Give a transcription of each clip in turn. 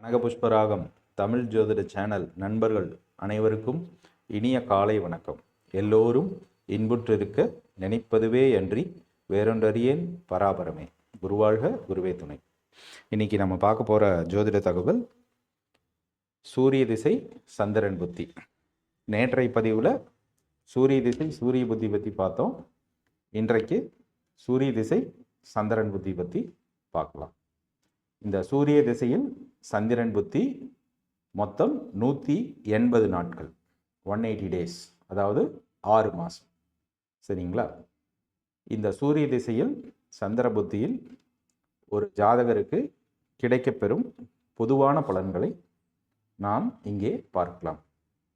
நாகபுஷ்பராகம் தமிழ் ஜோதிட சேனல் நண்பர்கள் அனைவருக்கும் இனிய காலை வணக்கம். எல்லோரும் இன்புற்றிருக்க நினைப்பதுவே அன்றி வேறொன்றறியேன் பராபரமே. குருவாழ்க, குருவே துணை. இன்னைக்கு நம்ம பார்க்க போகிற ஜோதிட தகவல் சூரிய திசை சந்திரன் புத்தி. நேற்றைய பதிவில் சூரிய திசை சூரிய புத்தி பற்றி பார்த்தோம். இன்றைக்கு சூரிய திசை சந்திரன் புத்தி பற்றி பார்க்கலாம். இந்த சூரிய திசையில் சந்திரன் புத்தி மொத்தம் 180 நாட்கள், 180 டேஸ், அதாவது 6 மாதம். சரிங்களா? இந்த சூரிய திசையில் சந்திர புத்தியில் ஒரு ஜாதகருக்கு கிடைக்கப்பெறும் பொதுவான பலன்களை நாம் இங்கே பார்க்கலாம்.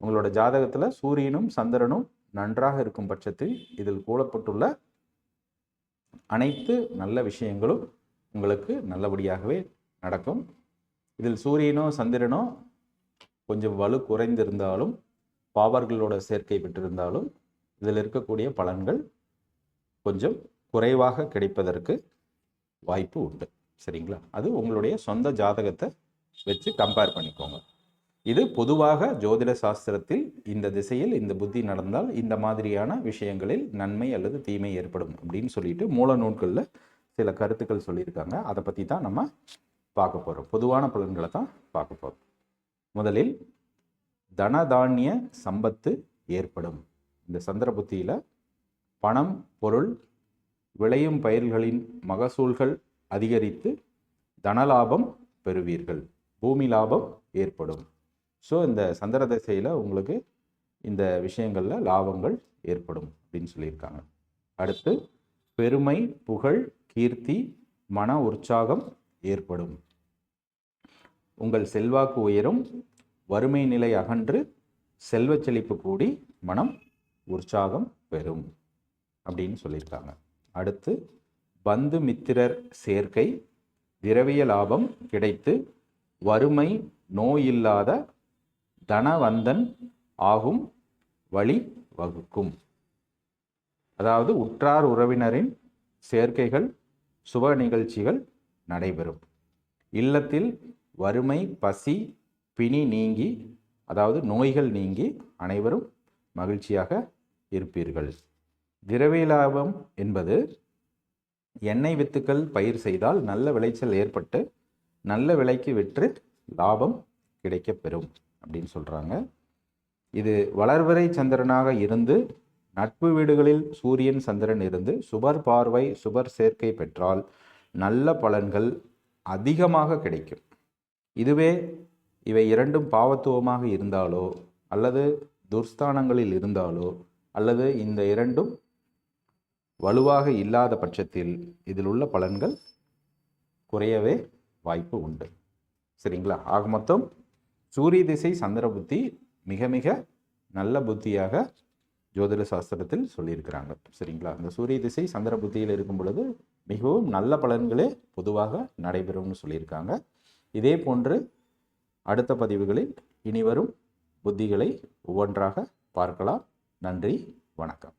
உங்களோட ஜாதகத்தில் சூரியனும் சந்திரனும் நன்றாக இருக்கும் பட்சத்தில் இதில் கூறப்பட்டுள்ள அனைத்து நல்ல விஷயங்களும் உங்களுக்கு நல்லபடியாகவே நடக்கும். இதில் சூரியனோ சந்திரனோ கொஞ்சம் வலு குறைந்திருந்தாலும், பாவர்களோட சேர்க்கை பெற்றிருந்தாலும் இதில் இருக்கக்கூடிய பலன்கள் கொஞ்சம் குறைவாக கிடைப்பதற்கு வாய்ப்பு உண்டு. சரிங்களா? அது உங்களுடைய சொந்த ஜாதகத்தை வச்சு கம்பேர் பண்ணிக்கோங்க. இது பொதுவாக ஜோதிட சாஸ்திரத்தில் இந்த திசையில் இந்த புத்தி நடந்தால் இந்த மாதிரியான விஷயங்களில் நன்மை அல்லது தீமை ஏற்படும் அப்படின்னு சொல்லிட்டு மூல நூல்களில் சில கருத்துக்கள் சொல்லியிருக்காங்க. அதை பற்றி தான் நம்ம பார்க்க போகிறோம். பொதுவான பலன்களை தான் பார்க்க போகிறோம். முதலில் தனதானிய சம்பத்து ஏற்படும். இந்த சந்திர புத்தியில் பணம், பொருள், விளையும் பயிர்களின் மகசூல்கள் அதிகரித்து தனலாபம் பெறுவீர்கள், பூமி லாபம் ஏற்படும். ஸோ இந்த சந்திர திசையில் உங்களுக்கு இந்த விஷயங்களில் லாபங்கள் ஏற்படும் அப்படின்னு சொல்லியிருக்காங்க. அடுத்து பெருமை, புகழ், கீர்த்தி, மன உற்சாகம் ஏற்படும். உங்கள் செல்வாக்கு உயரும், வறுமை நிலை அகன்று செல்வ செழிப்பு கூடி மனம் உற்சாகம் பெறும் அப்படின்னு சொல்லியிருக்காங்க. அடுத்து பந்து மித்திரர் சேர்க்கை, திரவிய லாபம் கிடைத்து வறுமை நோய் இல்லாத தனவந்தன் ஆகும் வழி வகுக்கும். அதாவது உற்றார் உறவினரின் சேர்க்கைகள், சுப நிகழ்ச்சிகள் நடைபெறும். இல்லத்தில் வறுமை, பசி, பிணி நீங்கி, அதாவது நோய்கள் நீங்கி அனைவரும் மகிழ்ச்சியாக இருப்பீர்கள். திரவிய லாபம் என்பது எண்ணெய் வித்துக்கள் பயிர் செய்தால் நல்ல விளைச்சல் ஏற்பட்டு நல்ல விலைக்கு விற்று லாபம் கிடைக்கப்பெறும் அப்படின்னு சொல்கிறாங்க. இது வளர்வரை சந்திரனாக இருந்து நட்பு வீடுகளில் சூரியன் சந்திரன் இருந்து சுபர் பார்வை, சுபர் சேர்க்கை பெற்றால் நல்ல பலன்கள் அதிகமாக கிடைக்கும். இதுவே இவை இரண்டும் பாவத்துவமாக இருந்தாலோ அல்லது துர்ஸ்தானங்களில் இருந்தாலோ அல்லது இந்த இரண்டும் வலுவாக இல்லாத பட்சத்தில் இதில் உள்ள பலன்கள் குறையவே வாய்ப்பு உண்டு. சரிங்களா? ஆக மொத்தம் சூரிய திசை சந்திர புத்தி மிக மிக நல்ல புத்தியாக ஜோதிட சாஸ்திரத்தில் சொல்லியிருக்கிறாங்க. சரிங்களா? இந்த சூரிய திசை சந்திர புத்தியில் இருக்கும் பொழுது மிகவும் நல்ல பலன்களே பொதுவாக நடைபெறும்னு சொல்லியிருக்காங்க. இதே போன்று அடுத்த பதிவுகளில் இனிவரும் புத்திகளை ஒவ்வொன்றாக பார்க்கலாம். நன்றி, வணக்கம்.